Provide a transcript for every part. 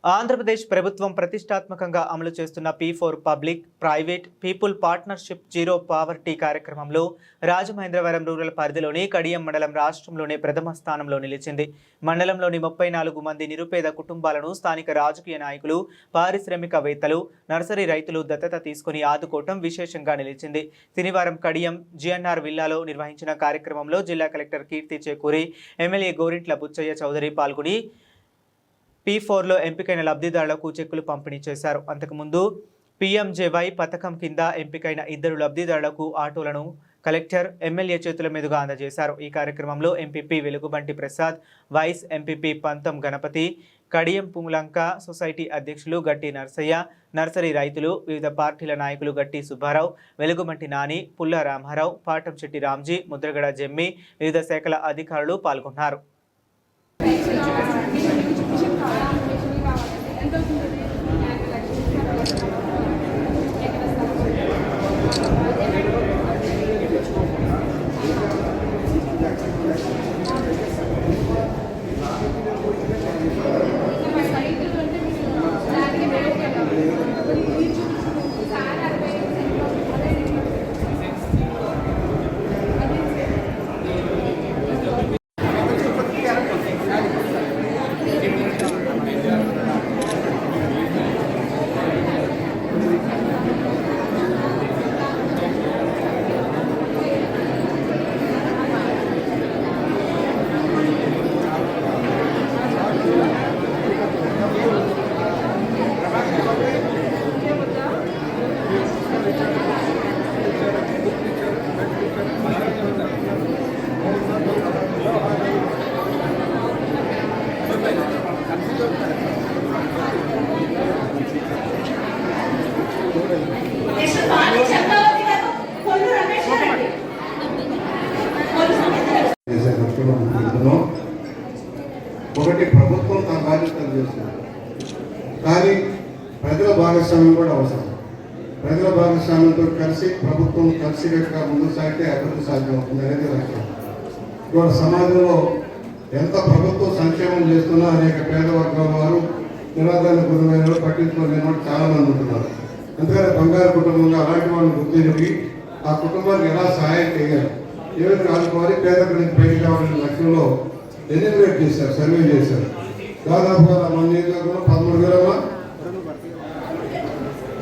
ఆంధ్రప్రదేశ్ ప్రభుత్వం ప్రతిష్టాత్మకంగా అమలు చేస్తున్న P4 public private people partnership zero poverty కార్యక్రమంలో రాజమహేంద్రవరం రూరల్ పరిధిలోని కడియం మండలం రాష్ట్రంలోనే ప్రథమ స్థానంలో నిలిచింది. మండలంలోని 34 మంది నిరుపేద కుటుంబాలను స్థానిక రాజకీయ నాయకులు, పారిశ్రామికవేత్తలు, నర్సరీ రైతులు దత్తత తీసుకుని ఆదుకోవటం విశేషంగా నిలిచింది. శనివారం కడియం జిఎన్ఆర్ విల్లాలో నిర్వహించిన కార్యక్రమంలో జిల్లా కలెక్టర్ కీర్తి చేకూరి, ఎమ్మెల్యే గోరింట్ల బుచ్చయ్య చౌదరి పాల్గొని P4లో ఎంపికైన లబ్ధిదారులకు చెక్కులు పంపిణీ చేశారు. అంతకుముందు PMJY పథకం కింద ఎంపికైన 2 లబ్ధిదారులకు ఆటోలను కలెక్టర్, ఎమ్మెల్యే చేతుల మీదుగా అందజేశారు. ఈ కార్యక్రమంలో MPP Velugubanti Prasad, vice MPP Pantham Ganapathi, Kadiyam పుంగలంక society అధ్యక్షులు గట్టి నర్సయ్య, నర్సరీ రైతులు, వివిధ పార్టీల నాయకులు గట్టి సుబ్బారావు, వెలుగుబంటి నాని, పుల్ల రామారావు, పాటంశెట్టి రామ్జీ, ముద్రగడ జమ్మి, వివిధ శాఖల అధికారులు పాల్గొన్నారు. ఒకటి ప్రభుత్వం తన బాధ్యతలు చేస్తుంది, కానీ ప్రజల భాగస్వామ్యం కూడా అవసరం. ప్రజల భాగస్వామ్యంతో కలిసి ప్రభుత్వం కలిసికట్టుగా ముందుకు సాగితే అభివృద్ధి సాధ్యమవుతుంది అనేది లక్ష్యం. ఇవాళ సమాజంలో ఎంత ప్రభుత్వం సంక్షేమం చేస్తున్నా అనేక పేద వర్గాల వారు, నిరాధారణ గురైన వారు, పట్టించుకోలేని వారు చాలా మంది ఉంటున్నారు. అందుకని బంగారు కుటుంబంగా అలాంటి వాళ్ళని గుర్తించి ఆ కుటుంబానికి ఎలా సహాయం చేయాలి, ఏ విధంగా ఆదుకోవాలి, పేదల నుంచి పైకి కావాలనే లక్ష్యంలో ఎన్యూమరేట్ చేశారు, సర్వే చేశారు. దాదాపుగా మన నియోజకవర్గంలో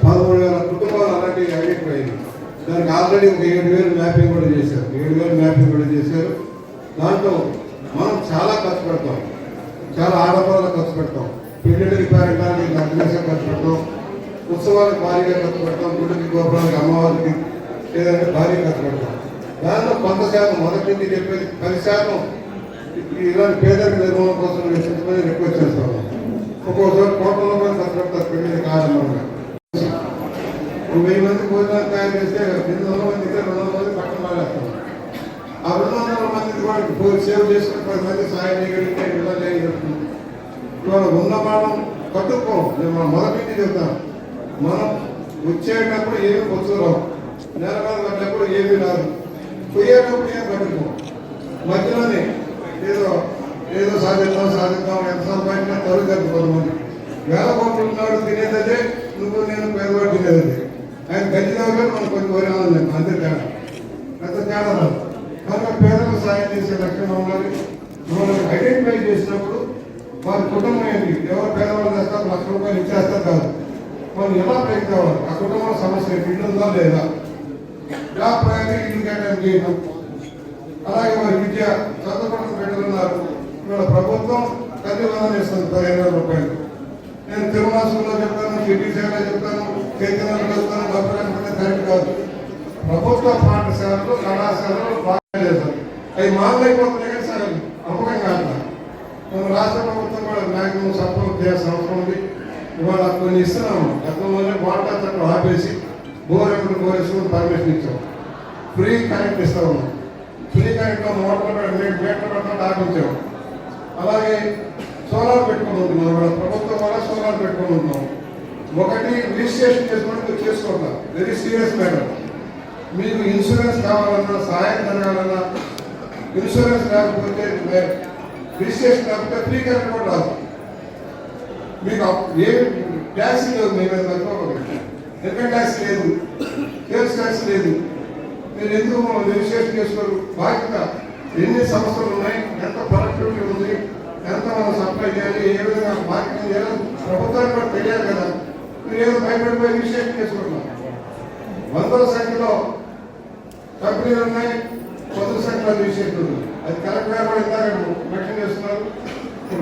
13,000 కుటుంబాలు అలాంటి ఐడెంటిఫై అయింది. దానికి ఆల్రెడీ ఒక 7,000 మ్యాపింగ్ కూడా చేశారు. 7,000 మ్యాపింగ్ కూడా చేశారు. దాంట్లో మనం చాలా ఖర్చు పెడతాం, చాలా ఆడంబరాలకు ఖర్చు పెడతాం, పెళ్లిళ్ళకి పేరెంటానికి అగ్రేసం ఖర్చు పెడతాం, ఉత్సవాలకు భారీగా ఖర్చు పెడతాం, గుడికి గోపురానికి అమ్మవారికి ఏదంటే భారీ ఖర్చు పెడతాం. దాంట్లో కొంత శాతం మొదటి చెప్పేది 10% ఇలాంటి పేదరిక నిర్మూలన కోసం వెచ్చించమని రిక్వెస్ట్ చేస్తాము. ఒక్కోసారి కోట్ల రూపాయలు ఖర్చు పెడతారు పెళ్లి కారణంగా. 1000 మంది భోజనాలు తయారు చేస్తే 200 మందికి 200 మంది పక్కన మారేస్తాం. ఆ 200 మందికి కూడా సేవ్ చేసుకుని 10 మంది సాయం చేయగలిగితే ఇవాళ ఉన్న మనం కట్టుకోం. మనం మొదటి చెప్తాం, మనం వచ్చేటప్పుడు ఏమి పొచ్చురావు, నెల మీద పడినప్పుడు ఏమీ రాదు, పోయేటప్పుడు ఏం కట్టుకోం. మధ్యలోనే ఏదో సాధిద్దాం ఎంత సంపాదించినా తరుగు కొంతమంది 1000 కోట్లు ఉన్నాడు తినేదే, నువ్వు నేను పేదవాడు తినేది. ఆయన గట్టిదాకా మనం కొంచెం కోరేమని అంతే తేడా, అంత తేడా రాదు. కనుక పేదలకు సాయం చేసే లక్ష్యం ఉండాలి. మనం ఐడెంటిఫై చేసినప్పుడు వారి కుటుంబం ఏంటి, ఎవరు పేదవాళ్ళు చేస్తారు, ₹1,00,000 ఇచ్చేస్తారు కాదు, మనం ఎలా పైకి కావాలి, ఆ కుటుంబం సమస్య ఇల్లు ఉందా లేదా, జాబ్ ప్రయాణం ఇల్లు కేటాయింపు చేయడం, అలాగే వారి విద్య చదువుకున్న బిడ్డలు ఉన్నారు. ఇవాళ ప్రభుత్వం తల్లి వందనం ఇస్తుంది ₹15,000. నేను తిరుమల స్కూల్లో చెప్తాను, సిటీ సేవలో చెప్తాను, చైతన్యంలో చెప్తాను, డబ్బులు లేకపోతే కరెక్ట్ కాదు. ప్రభుత్వ పాఠశాలలు, కళాశాలలు బాగా చేస్తారు, అవి మానలైపోతున్నాయి కానీ సరే అమ్మకం కాదు. మన రాష్ట్ర ప్రభుత్వం కూడా మ్యాక్సిమం సపోర్ట్ చేయాల్సిన అవసరం ఉంది. ఇవాళ కొన్ని ఇస్తున్నాము. గతంలోనే వాటర్ చట్టం ఆపేసి బోర్ వేసుకుని పర్మిషన్ ఇచ్చాం, ఫ్రీ కరెంట్ ఇస్తా ఉన్నాం. ఫ్రీ కరెంట్లో మోటార్ మీటర్ పెట్టడం ఆపించాం. అలాగే సోలార్ పెట్టుకుని ఉంటున్నాం, మన ప్రభుత్వం వల్ల సోలార్ పెట్టుకుని ఉంటున్నాం. ఒకటి రిజిస్ట్రేషన్ చేసుకుంటే చేసుకోవాలి, వెరీ సీరియస్ మ్యాటర్. మీకు ఇన్సూరెన్స్ కావాలన్నా, సహాయం జరగాలన్నా, ఇన్సూరెన్స్ లేకపోతే రిజిస్ట్రేషన్ లేకపోతే ఫ్రీ కరెంట్ కూడా రాదు. మీకు ఏ ట్యాక్స్ లేదు, మీ మీద తక్కువ ఇన్కమ్ ట్యాక్స్ లేదు, సేల్స్ ట్యాక్స్ లేదు. మీరు ఎందుకు రిజిస్ట్రేషన్ చేసుకోరు? బాధ్యత ఎన్ని సంస్థలు ఉన్నాయి, ఎంత ప్రొడక్టివిటీ ఉంది, ఎంత మనం సప్లై చేయాలి, ఏ విధంగా మార్కెటింగ్ చేయాలి, ప్రభుత్వానికి కూడా తెలియాలి కదా. మీరు ఏదో భయపడిపోయి రిజిస్ట్రేషన్ చేసుకుంటున్నారు. వందల సంఖ్యలో కంపెనీలు ఉన్నాయి, వందల సంఖ్యలో రిజిస్ట్రేషన్ ఉంది. అది కలెక్టర్ గారు కూడా ఇందాక మెన్షన్ చేస్తున్నారు.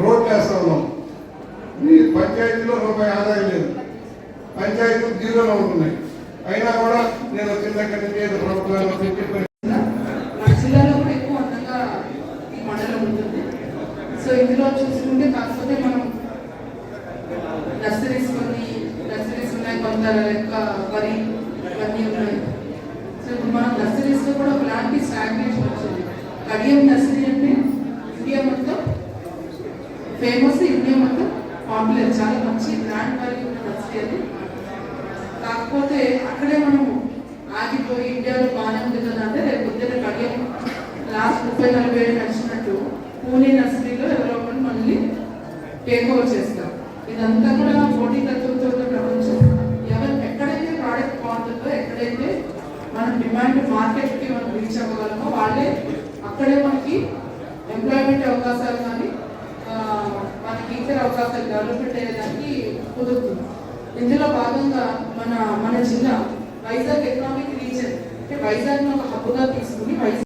రోడ్లు వేస్తా ఉన్నాం. మీ పంచాయతీలో రూపాయి ఆదాయం లేదు, పంచాయతీలు జీరోలో ఉంటున్నాయి. అయినా కూడా నేను వచ్చిన దగ్గర నుంచి ఏదో ప్రభుత్వాలు మన జిల్లాలో కూడా ఎక్కువ అందంగా ఈ మండలం ఉంటుంది. సో ఇందులో చూసుకుంటే కాకపోతే మనం నర్సరీస్ ఉన్నాయి, కొంత లెక్క వరి ఇవన్నీ ఉన్నాయి. సో ఇప్పుడు మనం నర్సరీస్లో కూడా ఒకలాంటి స్టాగ్నేషన్ వచ్చింది. కడియం నర్సరీ అంటే ఇండియా మొత్తం ఫేమస్, ఇండియా మొత్తం పాపులర్, చాలా మంచి బ్రాండ్ వాల్యూ ఉన్న నర్సరీ అది. కాకపోతే అక్కడే మనం ఆగిపోయి ఇండియాలో బాగానే ఉంది కదా అంటే రేపు పొద్దున్న కడియం లాస్ట్ 30-40 ఏళ్ళు నడిచినట్టు పూణే నర్సరీలో ఎవరో ఒకరు మళ్ళీ టేక్ ఓవర్ చేస్తారు. ఇదంతా కూడా పోటీ తత్వంతో ప్రపంచం. ఎక్కడైతే ప్రోడక్ట్ బాగుంటుందో, ఎక్కడైతే మనం డిమాండ్ మార్కెట్కి మనం రీచ్ అవ్వగలమో వాళ్ళే అక్కడే మనకి ఎంప్లాయ్మెంట్ అవకాశాలు కానీ మనకి ఇతర అవకాశాలు డెవలప్మెంట్ అయ్యేదానికి కుదురుతుంది. ఇందులో భాగంగా మన జిల్లా వైజాగ్ ఎకనామిక్ రీజన్ అంటే వైజాగ్ను ఒక హబ్గా తీసుకుని